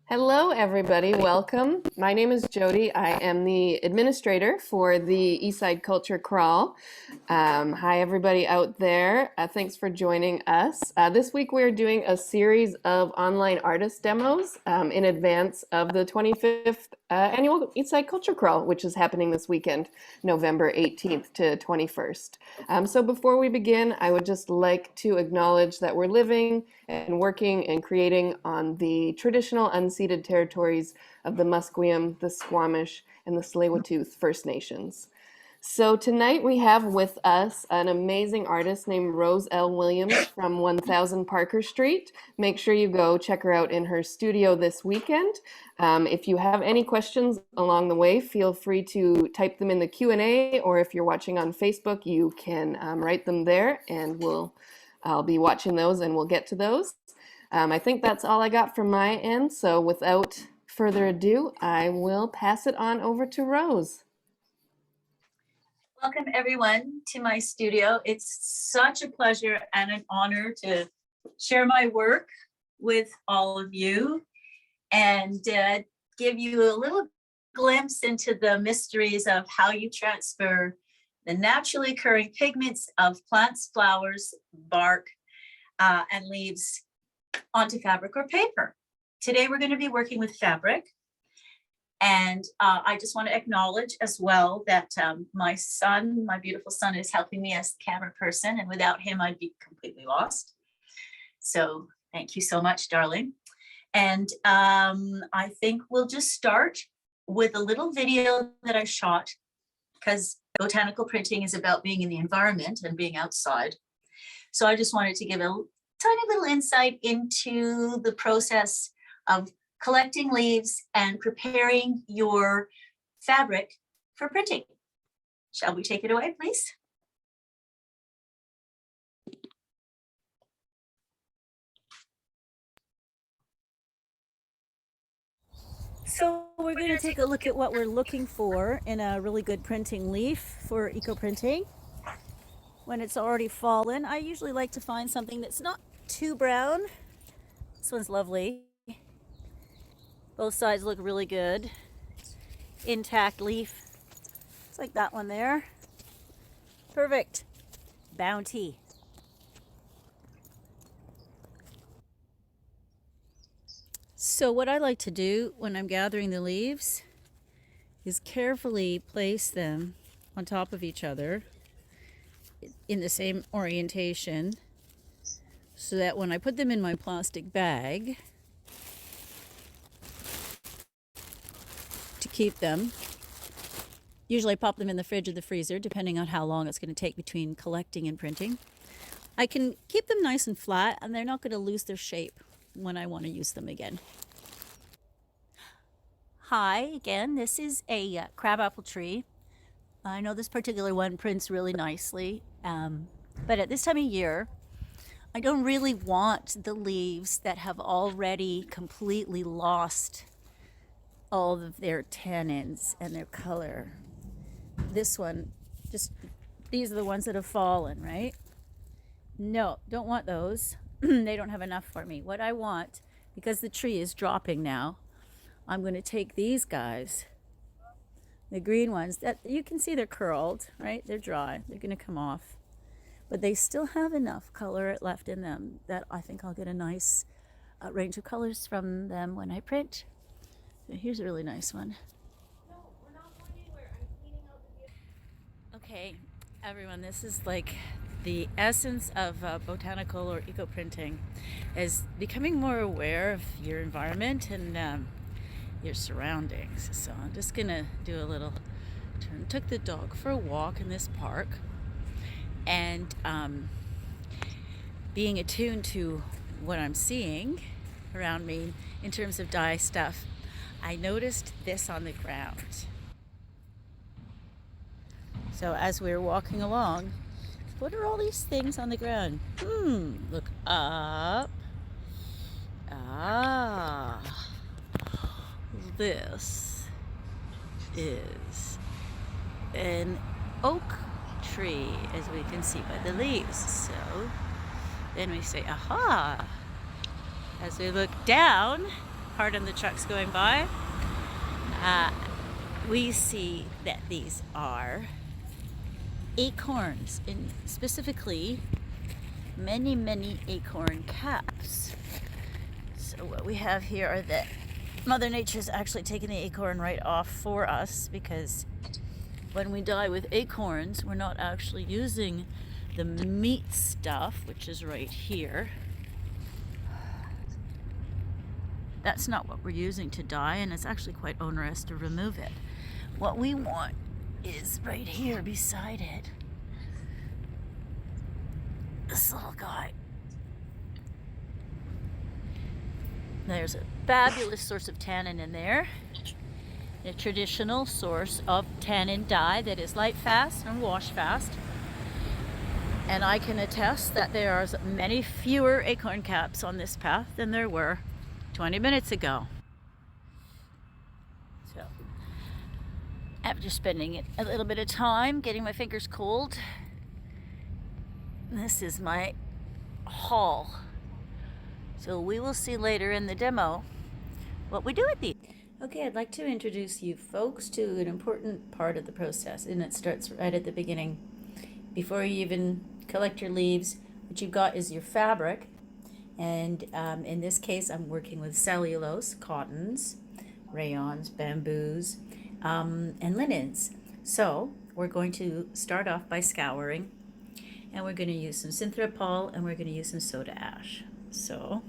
Hello, everybody. Welcome. My name is Jody. I am the administrator for the Eastside Culture Crawl. Hi, everybody out there. Thanks for joining us. This week, we're doing a series of online artist demos in advance of the 25th annual Eastside Culture Crawl, which is happening this weekend, November 18th to 21st. So before we begin, I would just like to acknowledge that we're living and working and creating on the traditional unceded territories of the Musqueam, the Squamish, and the Tsleil-Waututh First Nations. So tonight we have with us an amazing artist named Rose L. Williams from 1000 Parker Street. Make sure you go check her out in her studio this weekend. If you have any questions along the way, feel free to type them in the Q&A, or if you're watching on Facebook, you can write them there, and I'll be watching those and we'll get to those. I think that's all I got from my end. So without further ado, I will pass it on over to Rose. Welcome everyone to my studio. It's such a pleasure and an honor to share my work with all of you and give you a little glimpse into the mysteries of how you transfer the naturally occurring pigments of plants, flowers, bark, and leaves onto fabric or paper. Today we're going to be working with fabric. And I just want to acknowledge as well that my son, my beautiful son, is helping me as the camera person. And without him, I'd be completely lost. So thank you so much, darling. And I think we'll just start with a little video that I shot, because botanical printing is about being in the environment and being outside. So I just wanted to give a tiny little insight into the process of collecting leaves and preparing your fabric for printing. Shall we take it away, please? So we're going to take a look at what we're looking for in a really good printing leaf for eco printing. When it's already fallen, I usually like to find something that's not too brown. This one's lovely. Both sides look really good. Intact leaf. It's like that one there. Perfect. Bounty. So what I like to do when I'm gathering the leaves is carefully place them on top of each other in the same orientation, so that when I put them in my plastic bag to keep them, usually I pop them in the fridge or the freezer depending on how long it's going to take between collecting and printing. I can keep them nice and flat, and they're not going to lose their shape when I want to use them again. Hi again, this is a crabapple tree. I know this particular one prints really nicely, but at this time of year I don't really want the leaves that have already completely lost all of their tannins and their color. This one, these are the ones that have fallen, right? No, don't want those. They don't have enough for me. What I want, because the tree is dropping now, I'm going to take these guys, the green ones, that you can see they're curled, right? They're dry. They're going to come off. But they still have enough color left in them that I think I'll get a nice range of colors from them when I print. So here's a really nice one. No, we're not going anywhere. I'm cleaning out the... Okay, everyone, this is like the essence of botanical or eco printing, is becoming more aware of your environment and your surroundings. So I'm just gonna do a little turn. Took the dog for a walk in this park, and being attuned to what I'm seeing around me in terms of dye stuff, I noticed this on the ground. So as we were walking along, what are all these things on the ground? Look up. This is an oak tree, as we can see by the leaves. So then we say, aha. As we look down, pardon the trucks going by. We see that these are acorns, and specifically many acorn caps. So what we have here are that Mother Nature's actually taken the acorn right off for us, because when we dye with acorns, we're not actually using the meat stuff, which is right here. That's not what we're using to dye, and it's actually quite onerous to remove it. What we want is right here beside it. This little guy. There's a fabulous source of tannin in there. A traditional source of tannin dye that is light fast and wash fast. And I can attest that there are many fewer acorn caps on this path than there were 20 minutes ago. So, after spending a little bit of time getting my fingers cold, this is my haul. So we will see later in the demo what we do with these. Okay, I'd like to introduce you folks to an important part of the process, and it starts right at the beginning. Before you even collect your leaves, what you've got is your fabric, and in this case I'm working with cellulose, cottons, rayons, bamboos, and linens. So we're going to start off by scouring, and we're going to use some synthropol, and we're going to use some soda ash. So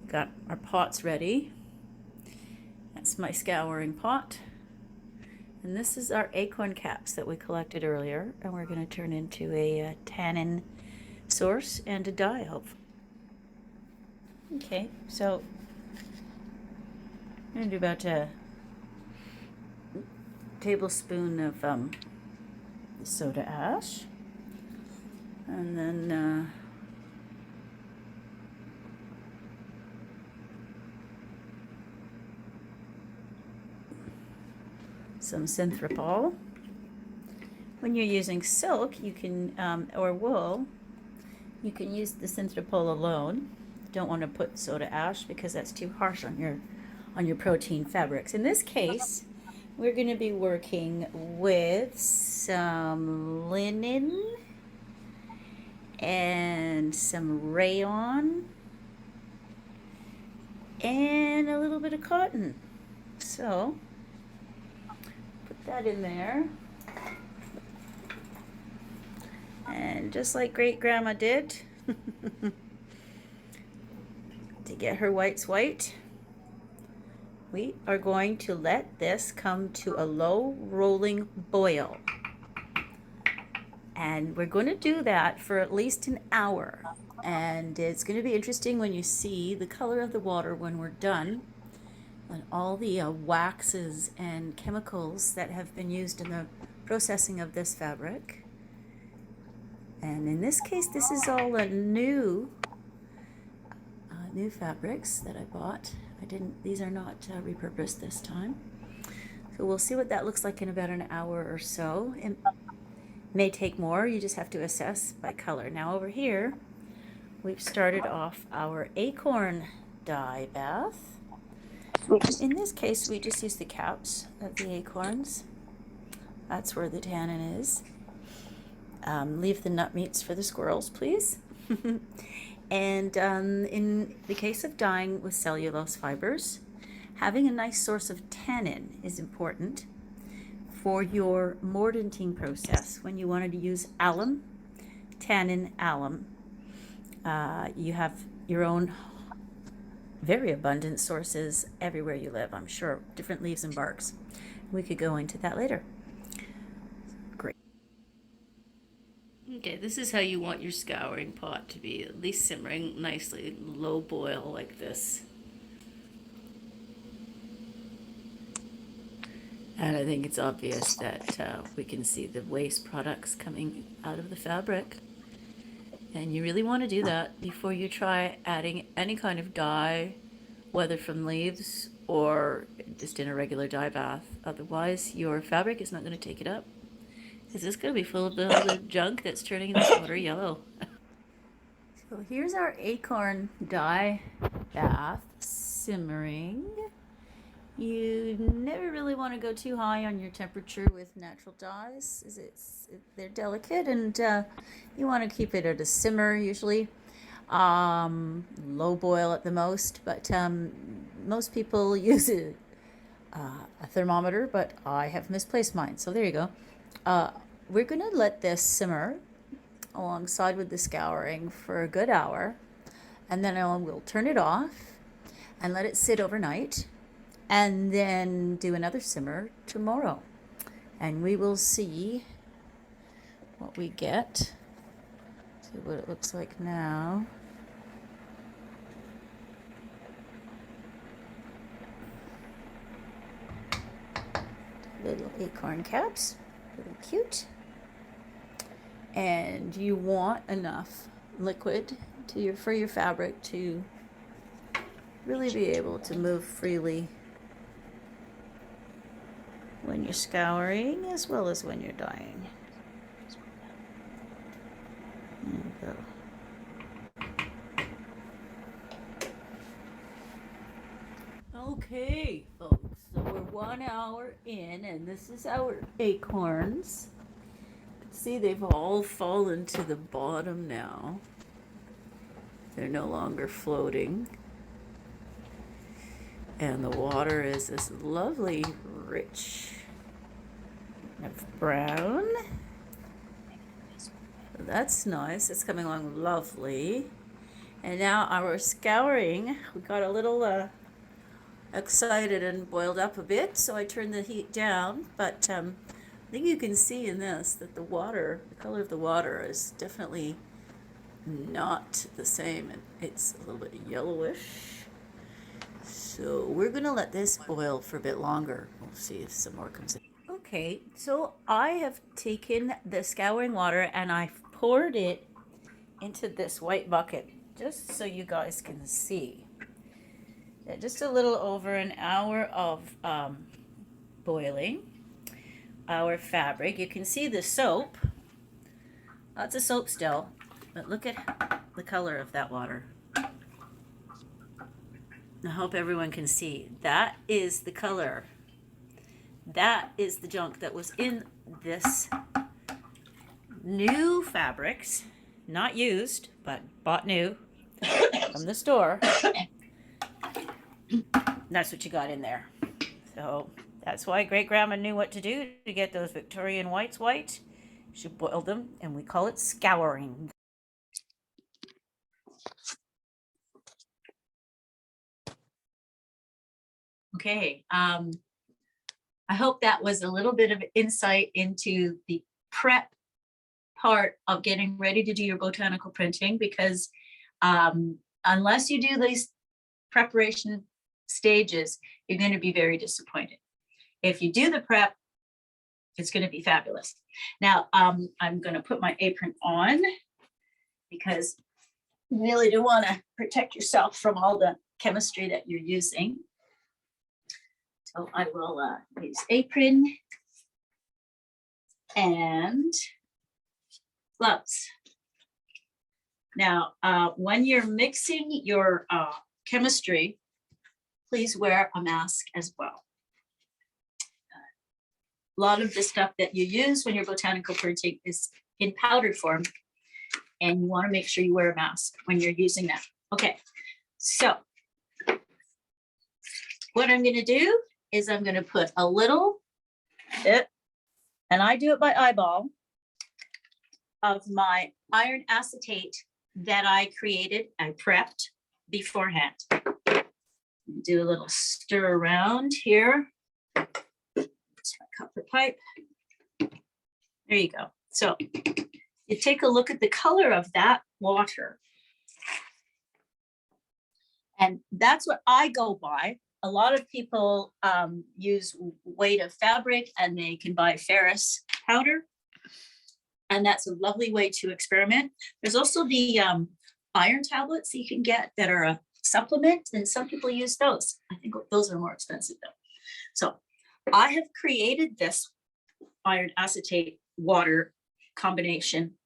got our pots ready. That's my scouring pot. And this is our acorn caps that we collected earlier, and we're going to turn into a tannin source and a dye, hopefully. Okay, so I'm going to do about a tablespoon of soda ash, and then some synthropol. When you're using silk, you can or wool, you can use the synthropol alone. Don't want to put soda ash because that's too harsh on your protein fabrics. In this case, we're going to be working with some linen and some rayon and a little bit of cotton. So put that in there, and just like great grandma did to get her whites white, we are going to let this come to a low rolling boil, and we're going to do that for at least an hour. And it's going to be interesting when you see the color of the water when we're done, and all the waxes and chemicals that have been used in the processing of this fabric. And in this case, this is all a new fabrics that I bought. These are not repurposed this time. So we'll see what that looks like in about an hour or so. It may take more, you just have to assess by color. Now over here, we've started off our Acorn Dye Bath. In this case, we just use the caps of the acorns. That's where the tannin is. Leave the nut meats for the squirrels, please. And in the case of dyeing with cellulose fibers, having a nice source of tannin is important for your mordanting process. When you wanted to use alum, tannin, alum, you have your own very abundant sources everywhere you live, I'm sure, different leaves and barks. We could go into that later. Great. Okay, this is how you want your scouring pot to be, at least simmering nicely, low boil like this. And I think it's obvious that we can see the waste products coming out of the fabric. And you really want to do that before you try adding any kind of dye, whether from leaves or just in a regular dye bath. Otherwise, your fabric is not going to take it up, because it's going to be full of the junk that's turning this water yellow. So here's our Acorn Dye Bath simmering. You never really want to go too high on your temperature with natural dyes. They're delicate, and you want to keep it at a simmer usually. Low boil at the most, but most people use a thermometer, but I have misplaced mine. So there you go. We're going to let this simmer alongside with the scouring for a good hour, and then we'll turn it off and let it sit overnight, and then do another simmer tomorrow, and we will see what we get. See what it looks like now. Little acorn caps, really cute. And you want enough liquid for your fabric to really be able to move freely when you're scouring as well as when you're dyeing. There we go. Okay, folks, so we're 1 hour in, and this is our acorns. See, they've all fallen to the bottom now. They're no longer floating. And the water is this lovely, rich of brown. So that's nice. It's coming along lovely. And now our scouring, we got a little excited and boiled up a bit, so I turned the heat down. But I think you can see in this that the color of the water is definitely not the same. It's a little bit yellowish. So we're gonna let this boil for a bit longer. We'll see if some more comes in. Okay, so I have taken the scouring water and I've poured it into this white bucket, just so you guys can see. Just a little over an hour of boiling our fabric. You can see the soap. Lots of soap still, but look at the color of that water. I hope everyone can see. That is the color. That is the junk that was in this new fabrics, not used, but bought new from the store. That's what you got in there. So that's why great grandma knew what to do to get those Victorian whites white. She boiled them, and we call it scouring. Okay, I hope that was a little bit of insight into the prep part of getting ready to do your botanical printing, because unless you do these preparation stages, you're going to be very disappointed. If you do the prep, it's going to be fabulous. Now, I'm going to put my apron on because you really do want to protect yourself from all the chemistry that you're using. So I will use apron and gloves. Now, when you're mixing your chemistry, please wear a mask as well. A lot of the stuff that you use when you're botanical printing is in powdered form, and you want to make sure you wear a mask when you're using that. Okay, so what I'm going to do is I'm going to put a little bit, and I do it by eyeball, of my iron acetate that I created and prepped beforehand. Do a little stir around here. It's my copper pipe. There you go. So you take a look at the color of that water. And that's what I go by. A lot of people use weight of fabric, and they can buy ferrous powder. And that's a lovely way to experiment. There's also the iron tablets you can get that are a supplement, and some people use those. I think those are more expensive though. So I have created this iron acetate water combination,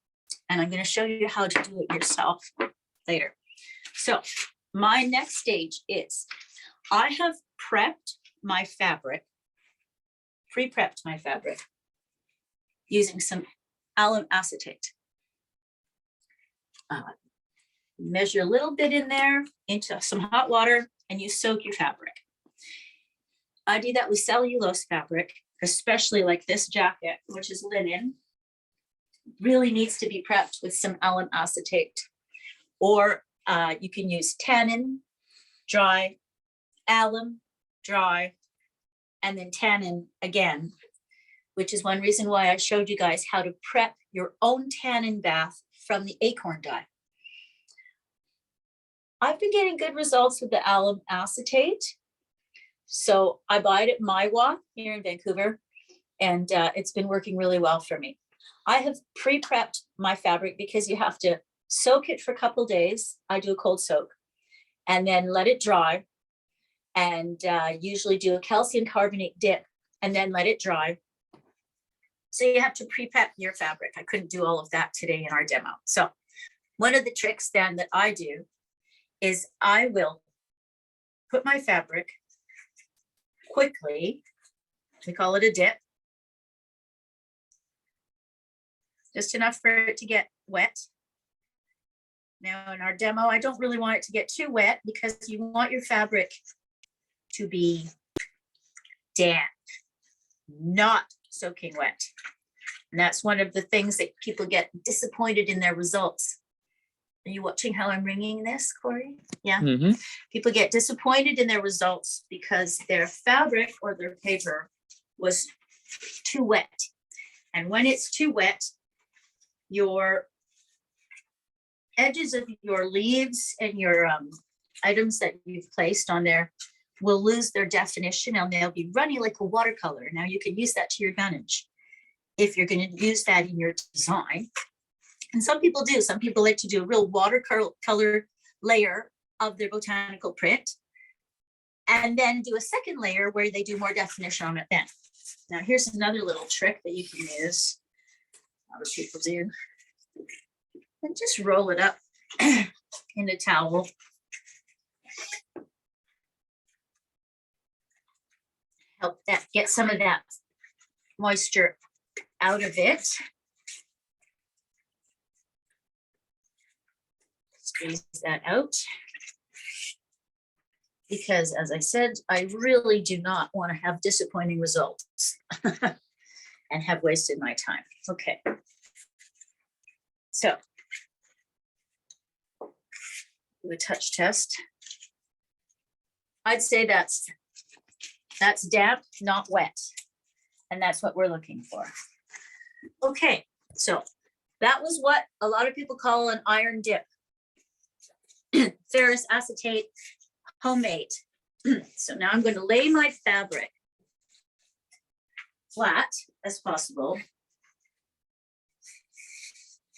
and I'm going to show you how to do it yourself later. So my next stage is I have prepped my fabric, pre-prepped my fabric using some alum acetate. Measure a little bit in there into some hot water and you soak your fabric. I do that with cellulose fabric, especially like this jacket, which is linen, really needs to be prepped with some alum acetate. Or you can use tannin, dry, alum, dry, and then tannin again, which is one reason why I showed you guys how to prep your own tannin bath from the Acorn dye. I've been getting good results with the alum acetate. So I buy it at Maiwa here in Vancouver, and it's been working really well for me. I have pre-prepped my fabric because you have to soak it for a couple days. I do a cold soak and then let it dry, and usually do a calcium carbonate dip and then let it dry. So you have to pre-prep your fabric. I couldn't do all of that today in our demo. So one of the tricks then that I do is I will put my fabric quickly, we call it a dip, just enough for it to get wet. Now in our demo, I don't really want it to get too wet because you want your fabric to be damp, not soaking wet. And that's one of the things that people get disappointed in their results. Are you watching how I'm ringing this, Corey? Yeah. Mm-hmm. People get disappointed in their results because their fabric or their paper was too wet. And when it's too wet, your edges of your leaves and your items that you've placed on there will lose their definition and they'll be runny like a watercolor. Now you can use that to your advantage if you're going to use that in your design. And some people do. Some people like to do a real watercolor layer of their botanical print and then do a second layer where they do more definition on it then. Now here's another little trick that you can use. Other people do. And just roll it up in a towel. Help that get some of that moisture out of it. Squeeze that out. Because as I said, I really do not want to have disappointing results and have wasted my time. Okay. So, do a touch test. I'd say that's damp, not wet. And that's what we're looking for. Okay, so that was what a lot of people call an iron dip. Ferrous acetate, homemade. So now I'm going to lay my fabric flat as possible.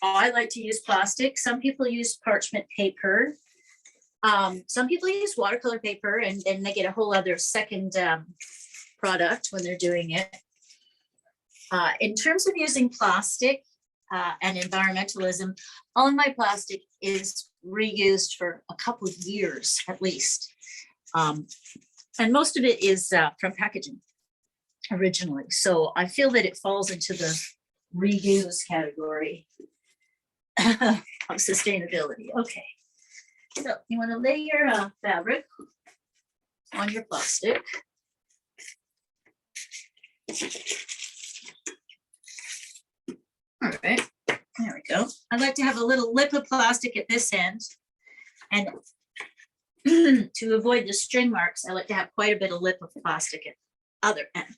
I like to use plastic. Some people use parchment paper. Some people use watercolor paper and then they get a whole other second product when they're doing it. In terms of using plastic and environmentalism, all of my plastic is reused for a couple of years at least. And most of it is from packaging originally. So I feel that it falls into the reuse category of sustainability. Okay, so you want to lay your fabric on your plastic. All right, there we go. I like to have a little lip of plastic at this end, and to avoid the string marks, I like to have quite a bit of lip of plastic at the other end.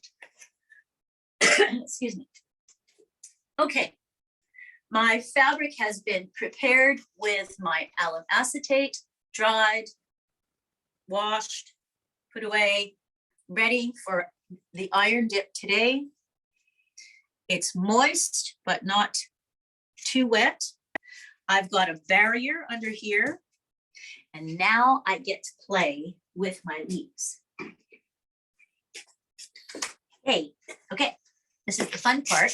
Excuse me. Okay, my fabric has been prepared with my alum acetate, dried, washed, put away, ready for the iron dip today. It's moist, but not too wet. I've got a barrier under here. And now I get to play with my leaves. Hey, okay, this is the fun part.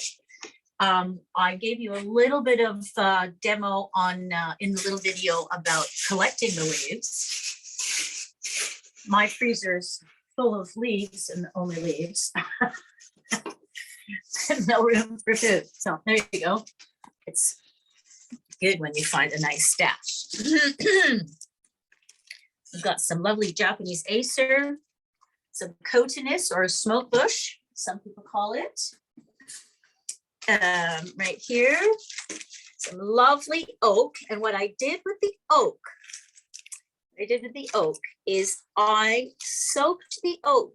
I gave you a little bit of demo on in the little video about collecting the leaves. my freezer's full of leaves and only leaves. No room for food. So there you go. It's good when you find a nice stash. We've got some lovely Japanese acer, some cotinus or smoke bush, some people call it. Right here, some lovely oak. And what I did with the oak, is I soaked the oak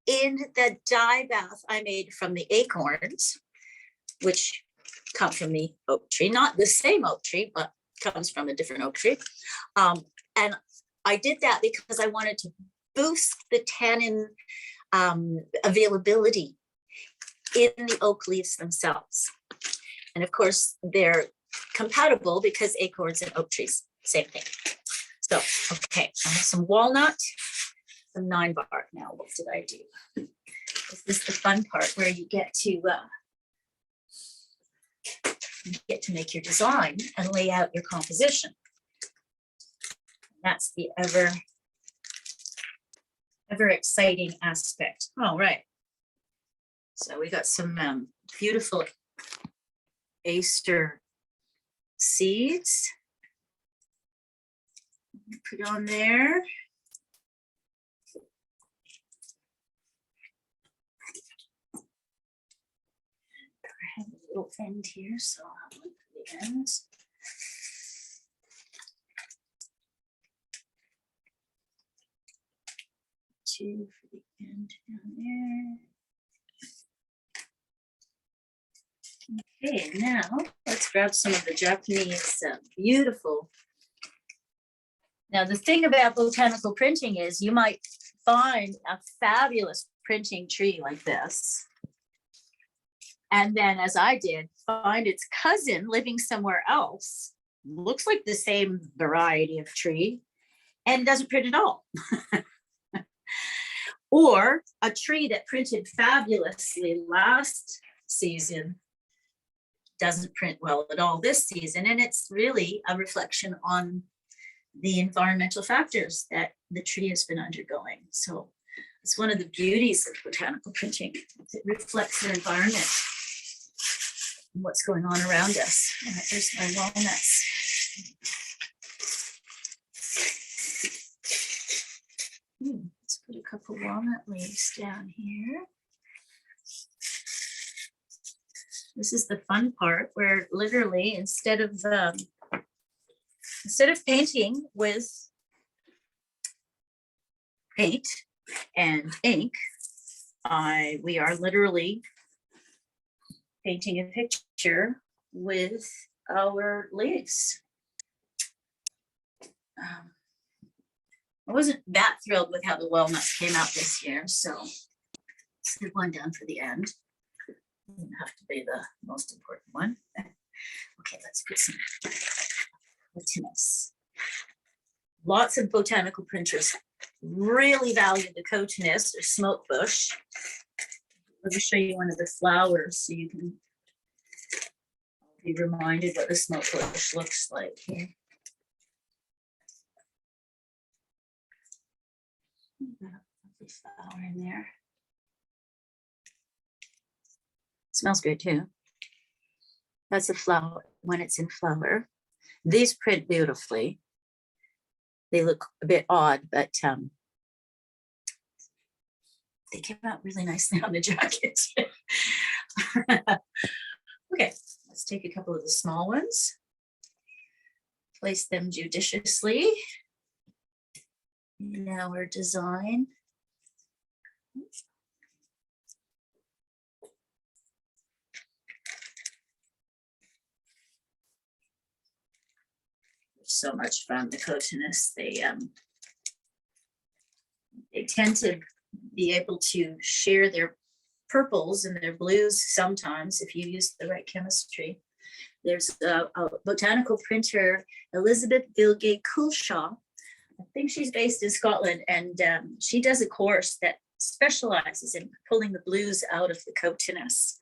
in the dye bath I made from the acorns, which come from the oak tree, not the same oak tree, but comes from a different oak tree. And I did that because I wanted to boost the tannin availability in the oak leaves themselves. And of course, they're compatible because acorns and oak trees, same thing. So, okay, I have some walnut, some 9 bark. Now, what did I do? This is the fun part where you get to make your design and lay out your composition. That's the ever exciting aspect. All right. So we got some beautiful acer seeds. Put on there. I have a little end here, so I'll look for the ends. Two for the end down there. Okay, now let's grab some of the Japanese beautiful. Now, the thing about botanical printing is you might find a fabulous printing tree like this. And then, as I did, find its cousin living somewhere else, looks like the same variety of tree, and doesn't print at all. Or a tree that printed fabulously last season doesn't print well at all this season. And it's really a reflection on the environmental factors that the tree has been undergoing. So it's one of the beauties of botanical printing. It reflects the environment and what's going on around us. All right, there's my walnuts. Let's put a couple walnut leaves down here. This is the fun part where literally instead of painting with paint and ink, we are literally painting a picture with our leaves. I wasn't that thrilled with how the walnuts came out this year, so let's leave one down for the end. Doesn't have to be the most important one. Okay, let's put some cotinus. Lots of botanical printers really value the cotinus or smoke bush. Let me show you one of the flowers so you can be reminded what the smoke bush looks like here. Lovely flower in there. Smells good too. That's a flower when it's in flower. These print beautifully. They look a bit odd, but they came out really nicely on the jacket. Okay, let's take a couple of the small ones. Place them judiciously in our design. So much fun, the cotinus. They tend to be able to share their purples and their blues sometimes if you use the right chemistry. There's a botanical printer, Elizabeth Vilgay Coulshaw. I think she's based in Scotland, and she does a course that specializes in pulling the blues out of the cotinus,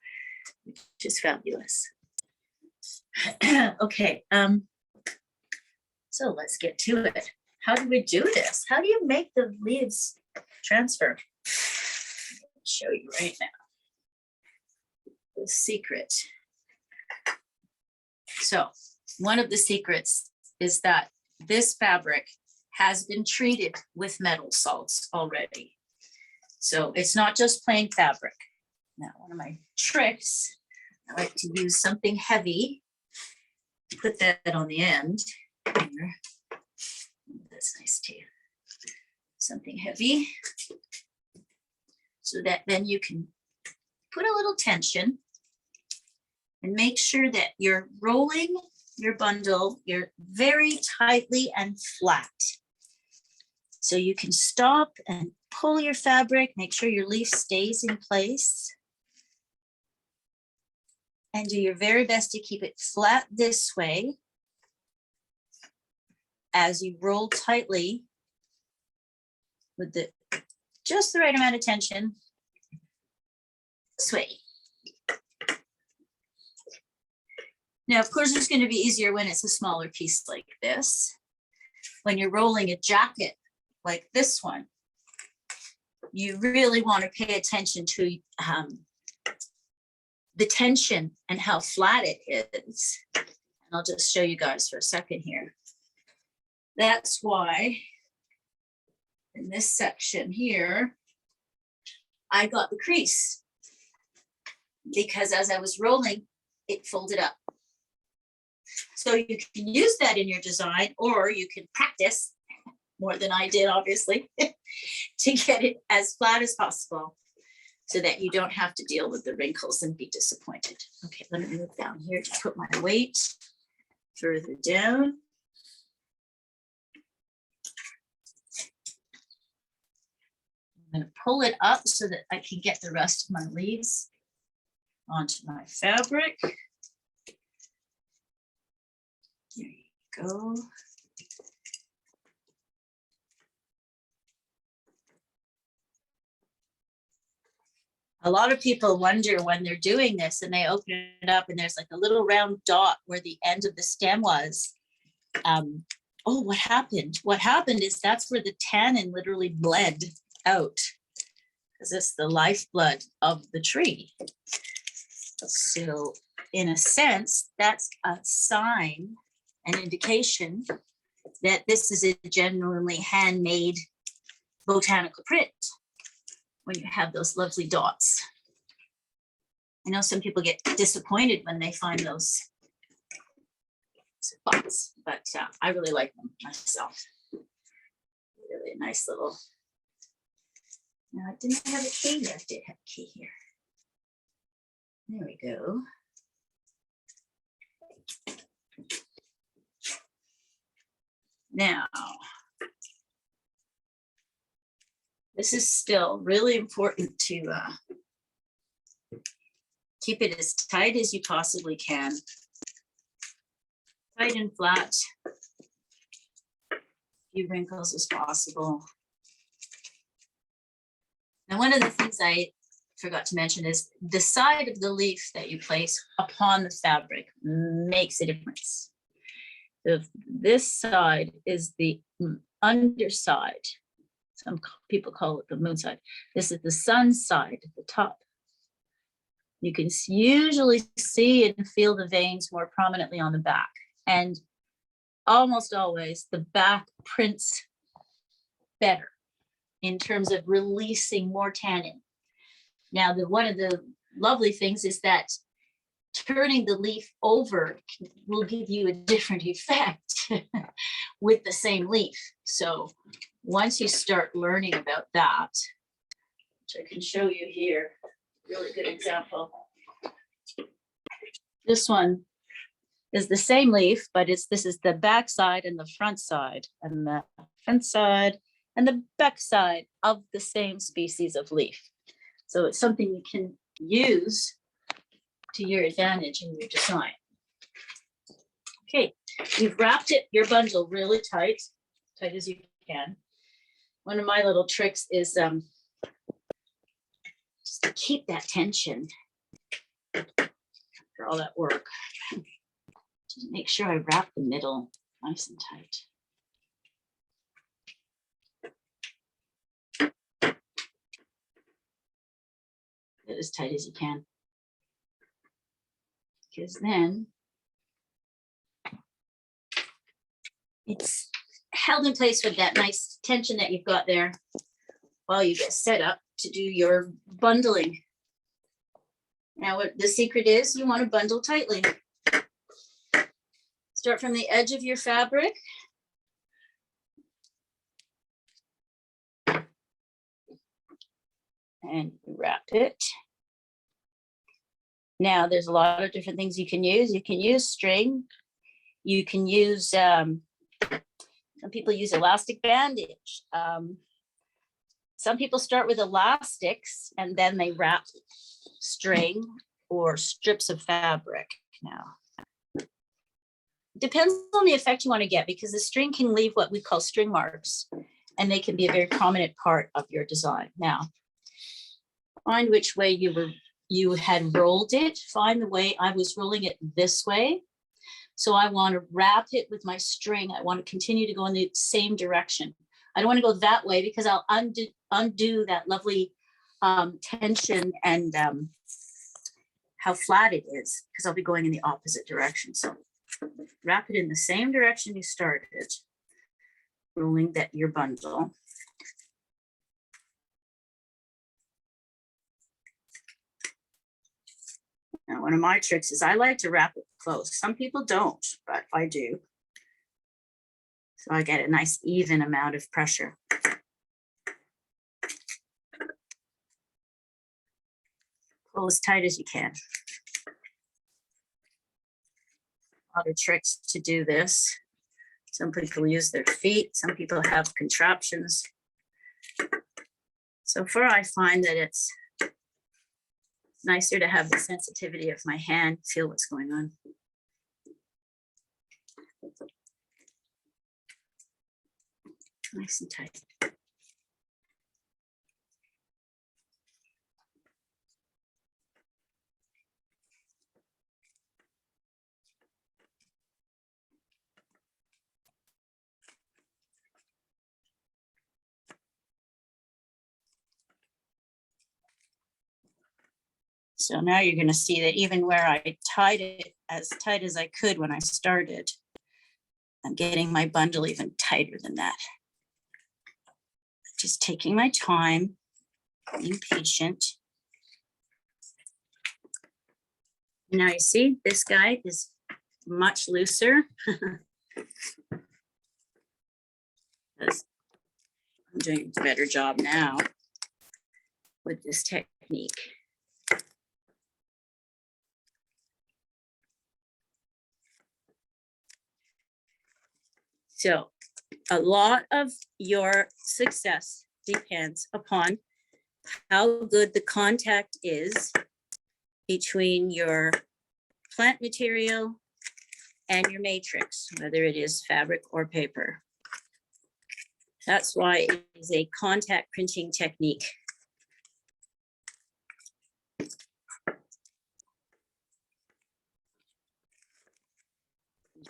which is fabulous. Okay, so let's get to it. how do we do this? How do you make the leaves transfer? I'll show you right now. The secret. So one of the secrets is that this fabric has been treated with metal salts already. So it's not just plain fabric. Now, one of my tricks, I like to use something heavy, put that on the end here. That's nice too. Something heavy, so that then you can put a little tension and make sure that you're rolling your bundle, you're very tightly and flat. So you can stop and pull your fabric, make sure your leaf stays in place. And do your very best to keep it flat this way as you roll tightly with just the right amount of tension. Sway. Now, of course, it's going to be easier when it's a smaller piece like this. When you're rolling a jacket like this one, you really want to pay attention to the tension and how flat it is. And I'll just show you guys for a second here. That's why in this section here, I got the crease, because as I was rolling, it folded up. So you can use that in your design, or you can practice more than I did, obviously, to get it as flat as possible so that you don't have to deal with the wrinkles and be disappointed. Okay, let me move down here to put my weight further down. I'm going to pull it up so that I can get the rest of my leaves onto my fabric. There you go. A lot of people wonder when they're doing this and they open it up and there's like a little round dot where the end of the stem was. Oh, what happened? What happened is that's where the tannin literally bled out, because it's the lifeblood of the tree. So in a sense, that's a sign, an indication that this is a genuinely handmade botanical print when you have those lovely dots. I know some people get disappointed when they find those spots, but I really like them myself. Really a nice little. Now I didn't have a key here. I did have a key here. There we go. Now, this is still really important to keep it as tight as you possibly can. Tight and flat. Few wrinkles as possible. Now, one of the things I forgot to mention is the side of the leaf that you place upon the fabric makes a difference. This side is the underside. Some people call it the moon side. This is the sun side at the top. You can usually see and feel the veins more prominently on the back. And almost always the back prints better in terms of releasing more tannin. Now, one of the lovely things is that turning the leaf over will give you a different effect with the same leaf. So once you start learning about that, which I can show you here, really good example. This one is the same leaf, but this is the back side and the front side, and the front side and the back side of the same species of leaf. So it's something you can use to your advantage in your design. Okay, you've wrapped your bundle really tight as you can. One of my little tricks is just to keep that tension after all that work. Just make sure I wrap the middle nice and tight. it as tight as you can. Because then it's held in place with that nice tension that you've got there while you get set up to do your bundling. Now, what the secret is, you want to bundle tightly. Start from the edge of your fabric. And wrap it. Now, there's a lot of different things you can use. You can use string. You can use, some people use elastic bandage. Some people start with elastics and then they wrap string or strips of fabric. Now, depends on the effect you want to get, because the string can leave what we call string marks, and they can be a very prominent part of your design. Now, find which way you had rolled it. Find the way I was rolling it this way. So I want to wrap it with my string. I want to continue to go in the same direction. I don't want to go that way because I'll undo that lovely tension and how flat it is, because I'll be going in the opposite direction. So wrap it in the same direction you started, rolling that your bundle. Now, one of my tricks is I like to wrap it close. Some people don't, but I do. So I get a nice even amount of pressure. Pull as tight as you can. A lot of tricks to do this. Some people use their feet. Some people have contraptions. So far, I find that it's nicer to have the sensitivity of my hand, feel what's going on. Nice and tight. So now you're going to see that even where I tied it as tight as I could when I started, I'm getting my bundle even tighter than that. Just taking my time, being patient. Now you see this guy is much looser. I'm doing a better job now with this technique. So a lot of your success depends upon how good the contact is between your plant material and your matrix, whether it is fabric or paper. That's why it is a contact printing technique.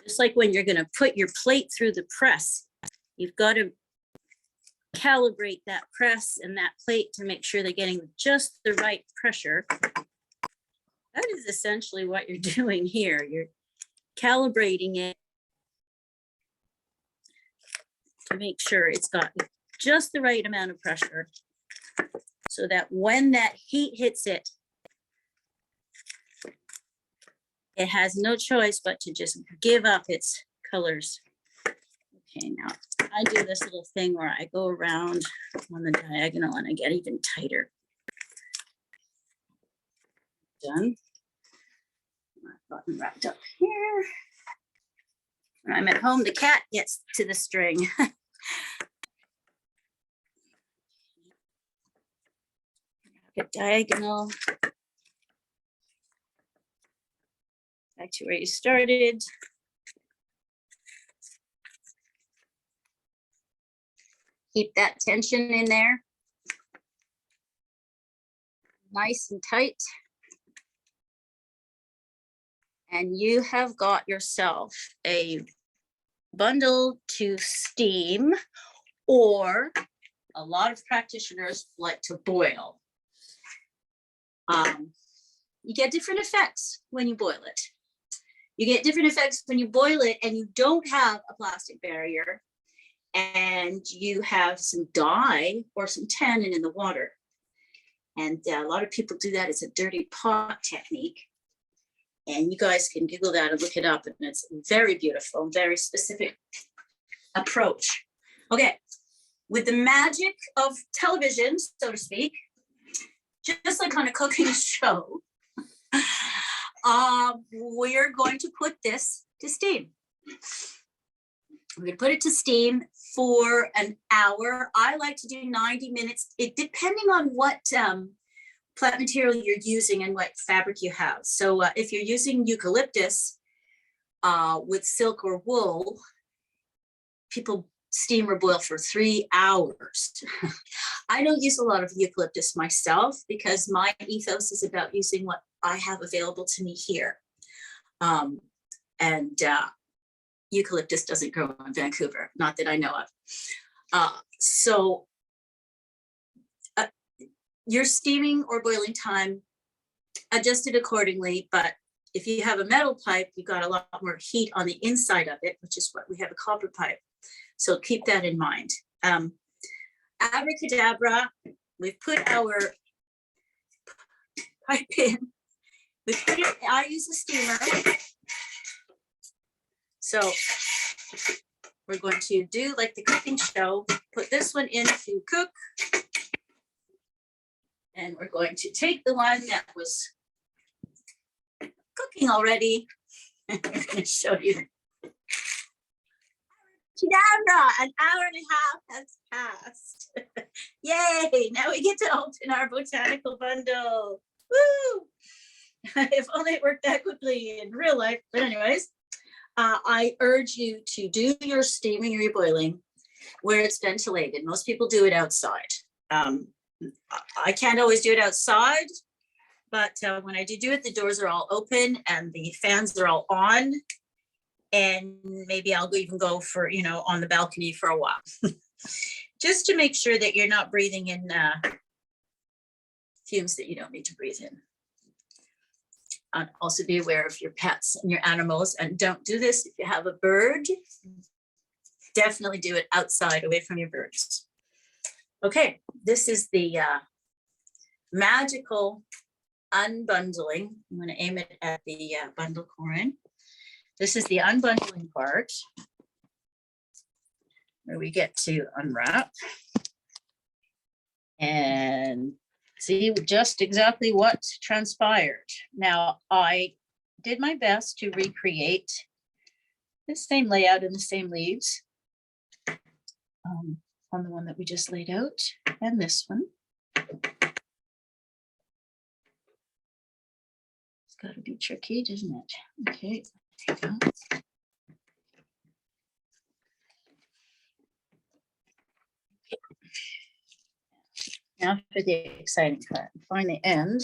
Just like when you're going to put your plate through the press, you've got to calibrate that press and that plate to make sure they're getting just the right pressure. That is essentially what you're doing here. You're calibrating it to make sure it's got just the right amount of pressure so that when that heat hits it, it has no choice but to just give up its colors. Okay, now I do this little thing where I go around on the diagonal and I get even tighter. Done. I've gotten wrapped up here. When I'm at home, the cat gets to the string. Get diagonal. Back to where you started. Keep that tension in there. Nice and tight. And you have got yourself a bundle to steam, or a lot of practitioners like to boil. You get different effects when you boil it. You get different effects when you boil it and you don't have a plastic barrier and you have some dye or some tannin in the water. And a lot of people do that. It's a dirty pot technique. And you guys can Google that and look it up. And it's very beautiful, very specific approach. Okay, with the magic of television, so to speak, just like on a cooking show, we're going to put this to steam. We're going to put it to steam for an hour. I like to do 90 minutes, depending on what plant material you're using and what fabric you have. So if you're using eucalyptus with silk or wool, people steam or boil for 3 hours. I don't use a lot of eucalyptus myself because my ethos is about using what I have available to me here. Eucalyptus doesn't grow in Vancouver, not that I know of. So your steaming or boiling time adjusted accordingly, but if you have a metal pipe, you've got a lot more heat on the inside of it, which is what we have a copper pipe. So keep that in mind. Abracadabra, we've put our pipe in. I use a steamer. So we're going to do like the cooking show, put this one in to cook. And we're going to take the one that was cooking already. I'm going to show you. An hour and a half has passed. Yay, now we get to open our botanical bundle. Woo! If only it worked that quickly in real life. But anyways, I urge you to do your steaming or your boiling where it's ventilated. Most people do it outside. I can't always do it outside, but when I do it, the doors are all open and the fans are all on. And maybe I'll even go for, on the balcony for a while, just to make sure that you're not breathing in fumes that you don't need to breathe in. And also be aware of your pets and your animals, and don't do this if you have a bird. Definitely do it outside, away from your birds. Okay, this is the magical unbundling. I'm going to aim it at the bundle coin. This is the unbundling part where we get to unwrap and see just exactly what transpired. Now, I did my best to recreate the same layout and the same leaves on the one that we just laid out, and this one. It's got to be tricky, doesn't it? Okay. There you go. Now for the exciting part. Find the end.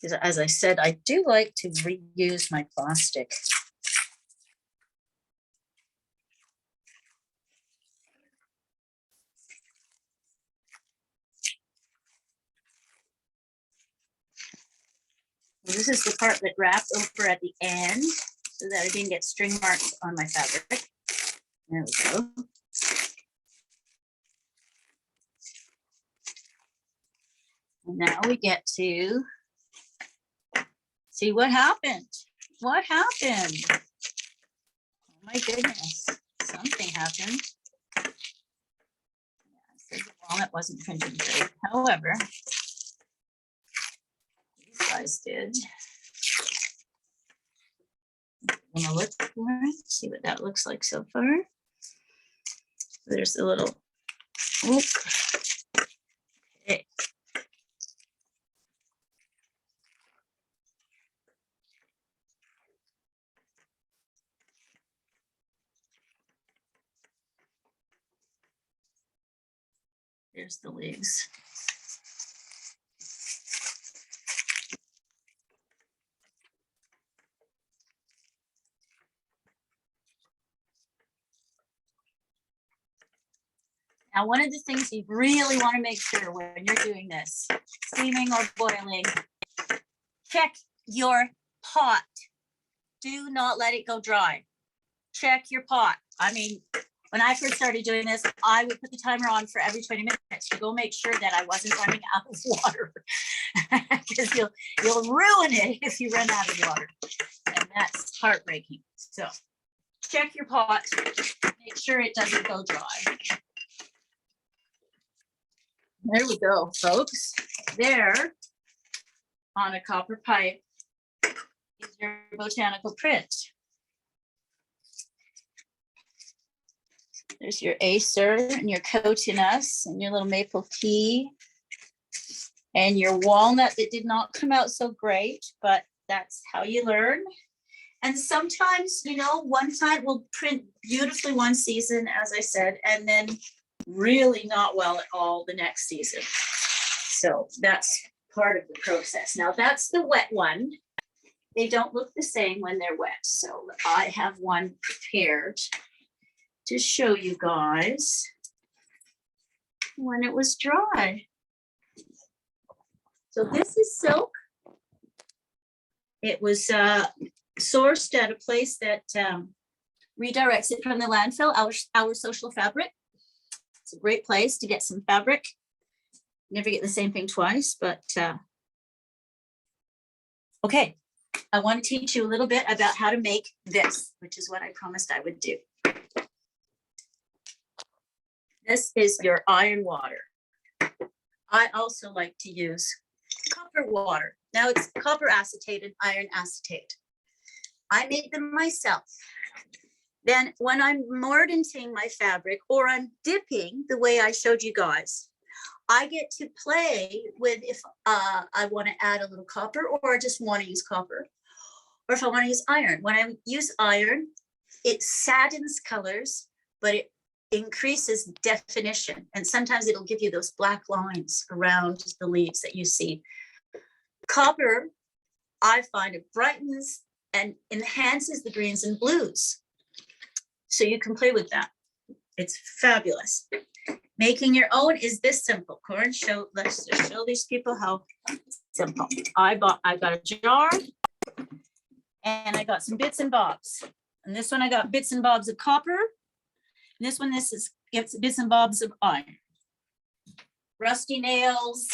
Because as I said, I do like to reuse my plastic. This is the part that wrapped over at the end so that I didn't get string marks on my fabric. There we go. And now we get to see what happened. What happened? Oh my goodness, something happened. Yeah, so the walnut wasn't printed great. However, guys did. I'm gonna look for it, see what that looks like so far. There's a little, oh, okay. There's the leaves. Now, one of the things you really want to make sure when you're doing this, steaming or boiling, check your pot. Do not let it go dry. Check your pot. I mean, when I first started doing this, I would put the timer on for every 20 minutes to go make sure that I wasn't running out of water, because you'll ruin it if you run out of water, and that's heartbreaking. So check your pot, make sure it doesn't go dry. There we go, folks. There, on a copper pipe, is your botanical print. There's your Acer and your cotinus and your little maple tea and your walnut that did not come out so great, but that's how you learn. And sometimes, you know, one time will print beautifully one season, as I said, and then really not well at all the next season. So that's part of the process. Now that's the wet one. They don't look the same when they're wet. So I have one prepared to show you guys when it was dry. So this is silk. It was sourced at a place that redirects it from the landfill, our social fabric. It's a great place to get some fabric. Never get the same thing twice, but okay. I want to teach you a little bit about how to make this, which is what I promised I would do. This is your iron water. I also like to use copper water. Now it's copper acetate and iron acetate. I made them myself. Then when I'm mordanting my fabric or I'm dipping the way I showed you guys, I get to play with if I want to add a little copper or just want to use copper, or if I want to use iron. When I use iron, it saddens colors, but it increases definition. And sometimes it'll give you those black lines around the leaves that you see. Copper, I find it brightens and enhances the greens and blues. So you can play with that. It's fabulous. Making your own is this simple. Corin, let's just show these people how simple. I got a jar and I got some bits and bobs. And this one I got bits and bobs of copper. And this one, gets bits and bobs of iron. Rusty nails,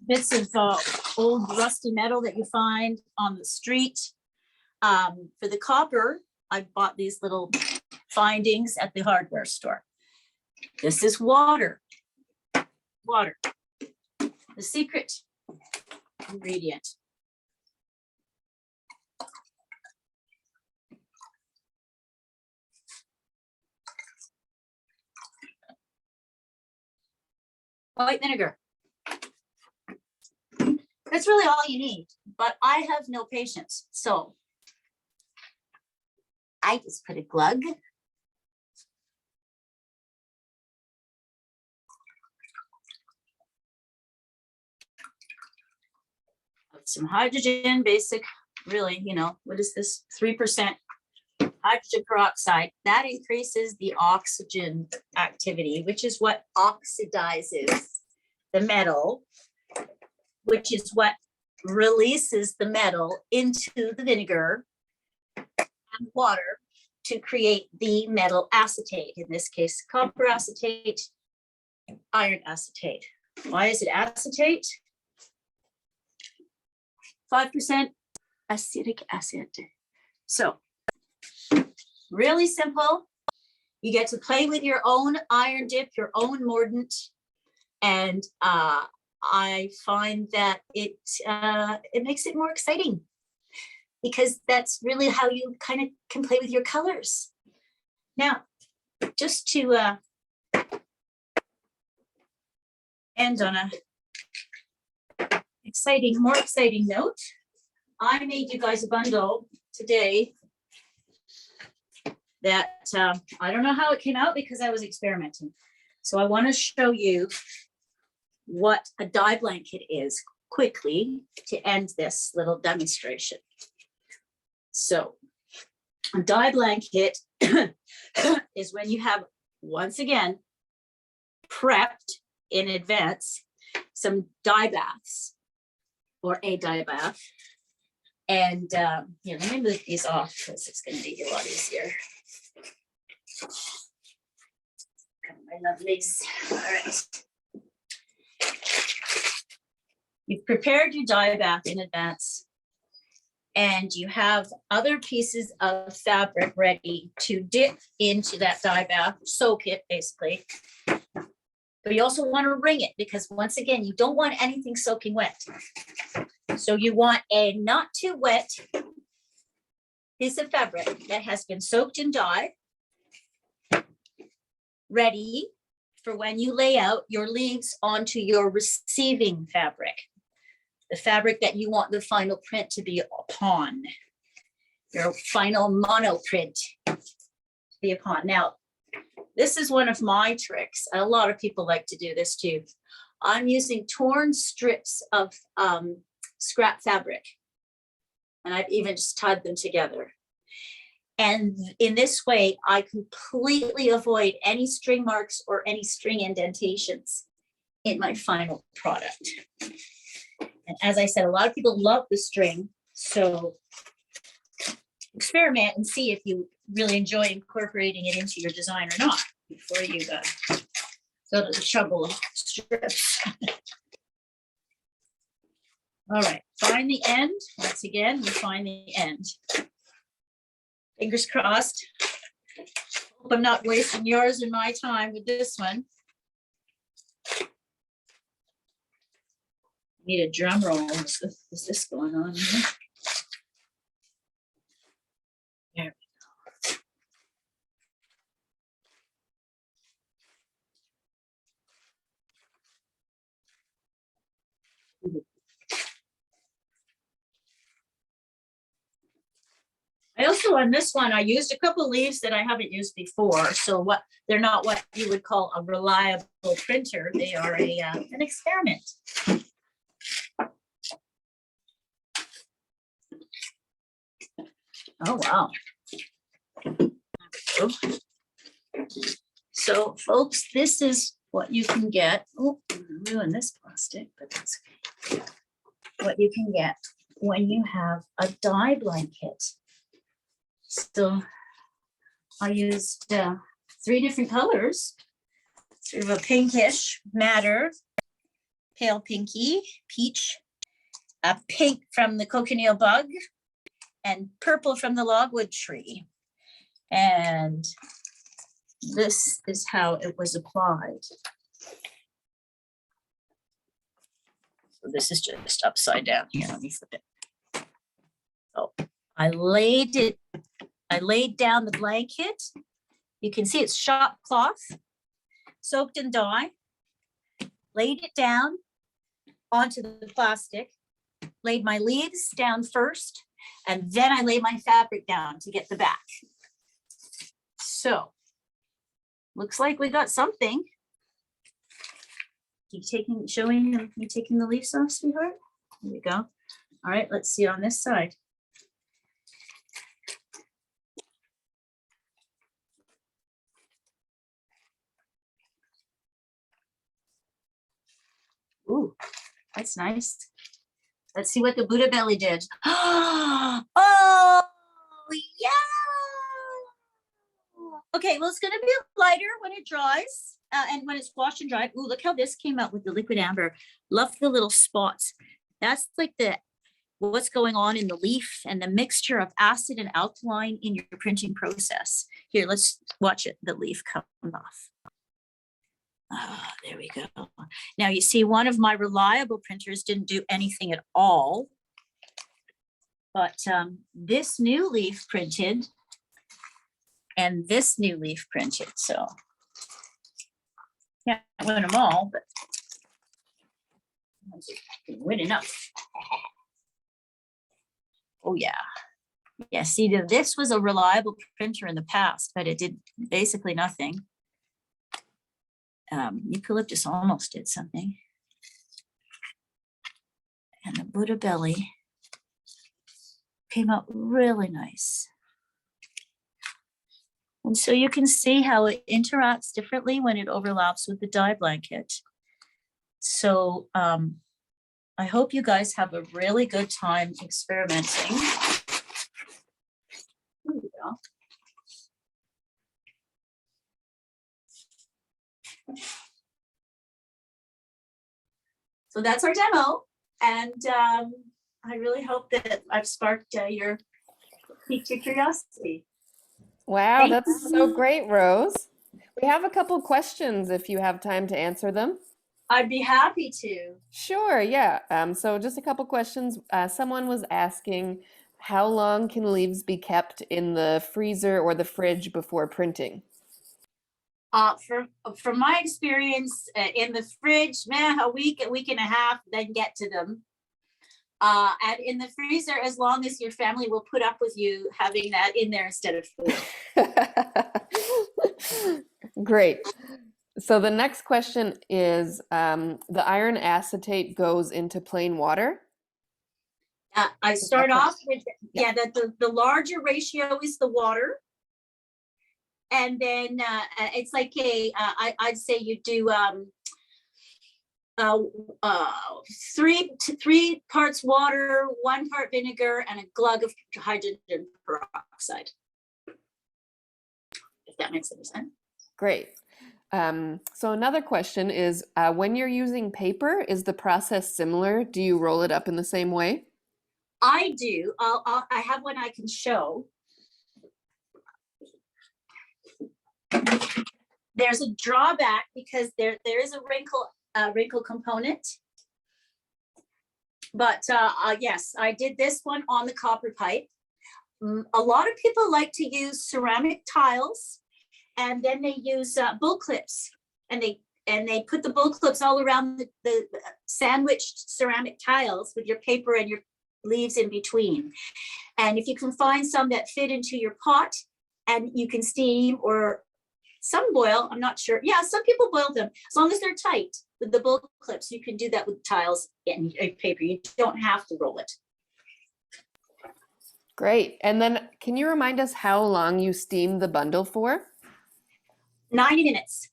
bits of old rusty metal that you find on the street. For the copper, I bought these little findings at the hardware store. This is water. Water, the secret ingredient. White vinegar. That's really all you need, but I have no patience. So I just put a glug. Some hydrogen, basic, really, you know, what is this? 3% hydrogen peroxide. That increases the oxygen activity, which is what oxidizes the metal, which is what releases the metal into the vinegar and water to create the metal acetate, in this case, copper acetate, iron acetate. Why is it acetate? 5% acetic acid. So really simple. You get to play with your own iron dip, your own mordant, and I find that it makes it more exciting, because that's really how you kind of can play with your colors. Now, just to end on a more exciting note, I made you guys a bundle today that I don't know how it came out because I was experimenting. So I want to show you what a dye blanket is quickly to end this little demonstration. So a dye blanket is when you have once again, prepped in advance some dye baths, or a dye bath. And here, let me move these off because it's going to make it a lot easier. My lovelies. All right. You've prepared your dye bath in advance, and you have other pieces of fabric ready to dip into that dye bath, soak it basically. But you also want to wring it because, once again, you don't want anything soaking wet. So you want a not too wet piece of fabric that has been soaked in dye, ready for when you lay out your leaves onto your receiving fabric, the fabric that you want the final print to be upon, your final monoprint to be upon. Now, this is one of my tricks. A lot of people like to do this too. I'm using torn strips of scrap fabric, and I've even just tied them together. And in this way, I completely avoid any string marks or any string indentations in my final product. And as I said, a lot of people love the string, so experiment and see if you really enjoy incorporating it into your design or not before you go to the trouble of strips. All right, find the end. Once again, we find the end. Fingers crossed. Hope I'm not wasting yours and my time with this one. Need a drum roll. Is this going on here? There we go. I also, on this one, I used a couple leaves that I haven't used before. So they're not what you would call a reliable printer. They are an experiment. Oh, wow. So, folks, this is what you can get. Oh, ruin this plastic, but that's okay. What you can get when you have a dye blanket. So I used 3 different colors, sort of a pinkish madder, pale pinky, peach, a pink from the cochineal bug, and purple from the logwood tree. And this is how it was applied. So this is just upside down here. Let me flip it. So I laid down the blanket. You can see it's shop cloth, soaked in dye. Laid it down onto the plastic, laid my leaves down first, and then I laid my fabric down to get the back. So, looks like we got something. You taking the leaves off, sweetheart? There we go. All right, let's see on this side. Ooh, that's nice. Let's see what the Buddha belly did. Oh, yeah. Okay, well, it's going to be lighter when it dries and when it's washed and dried. Ooh, look how this came out with the liquid amber. Love the little spots. That's like what's going on in the leaf and the mixture of acid and alkaline in your printing process. Here, let's watch it. The leaf come off. Oh, there we go. Now you see one of my reliable printers didn't do anything at all, but this new leaf printed and this new leaf printed. So can't win them all, but I can win enough. Oh yeah. Yeah, see, this was a reliable printer in the past, but it did basically nothing. Eucalyptus almost did something. And the Buddha belly came out really nice. And so you can see how it interacts differently when it overlaps with the dye blanket. So I hope you guys have a really good time experimenting. There we go. So that's our demo. And I really hope that I've sparked piqued your curiosity. Wow, Thank that's you. so great, Rose. We have a couple questions if you have time to answer them. I'd be happy to. Sure, yeah. So just a couple questions. Someone was asking, how long can leaves be kept in the freezer or the fridge before printing? From my experience in the fridge, man, a week and a half, then get to them. And in the freezer, as long as your family will put up with you having that in there instead of food. Great. So the next question is, the iron acetate goes into plain water? I start off with, that the larger ratio is the water. And then it's like I'd say you do 3 parts water, 1 part vinegar, and a glug of hydrogen peroxide. If that makes any sense. Great. So another question is, when you're using paper, is the process similar? Do you roll it up in the same way? I do. I have one I can show. There's a drawback because there is a wrinkle component. But yes, I did this one on the copper pipe. A lot of people like to use ceramic tiles, and then they use bull clips, and they put the bull clips all around the sandwiched ceramic tiles with your paper and your leaves in between. And if you can find some that fit into your pot and you can steam, or some boil, I'm not sure. Yeah, some people boil them. As long as they're tight with the bull clips, you can do that with tiles and paper. You don't have to roll it. Great. And then can you remind us how long you steam the bundle for? 90 minutes.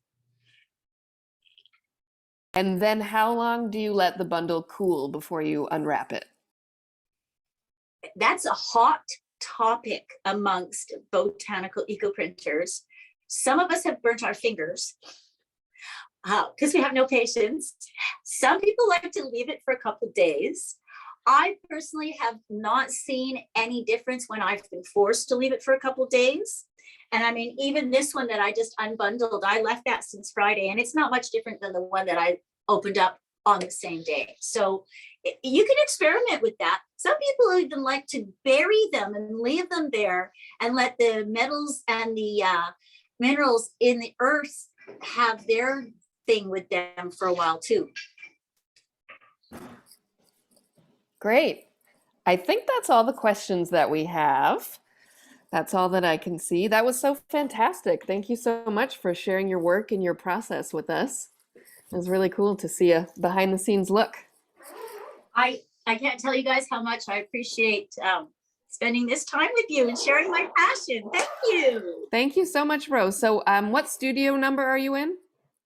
And then how long do you let the bundle cool before you unwrap it? That's a hot topic amongst botanical ecoprinters. Some of us have burnt our fingers because we have no patience. Some people like to leave it for a couple of days. I personally have not seen any difference when I've been forced to leave it for a couple of days. And I mean, even this one that I just unbundled, I left that since Friday, and it's not much different than the one that I opened up on the same day. So you can experiment with that. Some people even like to bury them and leave them there and let the metals and the minerals in the earth have their thing with them for a while too. Great. I think that's all the questions that we have. That's all that I can see. That was so fantastic. Thank you so much for sharing your work and your process with us. It was really cool to see a behind the scenes look. I can't tell you guys how much I appreciate spending this time with you and sharing my passion. Thank you. Thank you so much, Rose. So what studio number are you in?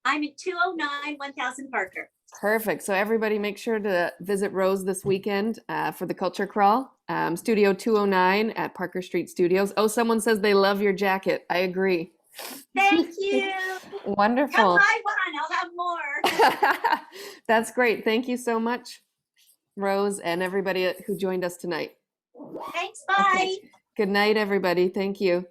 I'm at 209 1000 Parker. Perfect. So everybody make sure to visit Rose this weekend for the Culture Crawl. Studio 209 at Parker Street Studios. Oh, someone says they love your jacket. I agree. Thank you. Wonderful. Come buy one. I'll have more. That's great. Thank you so much, Rose, and everybody who joined us tonight. Thanks. Bye. Okay. Good night, everybody. Thank you.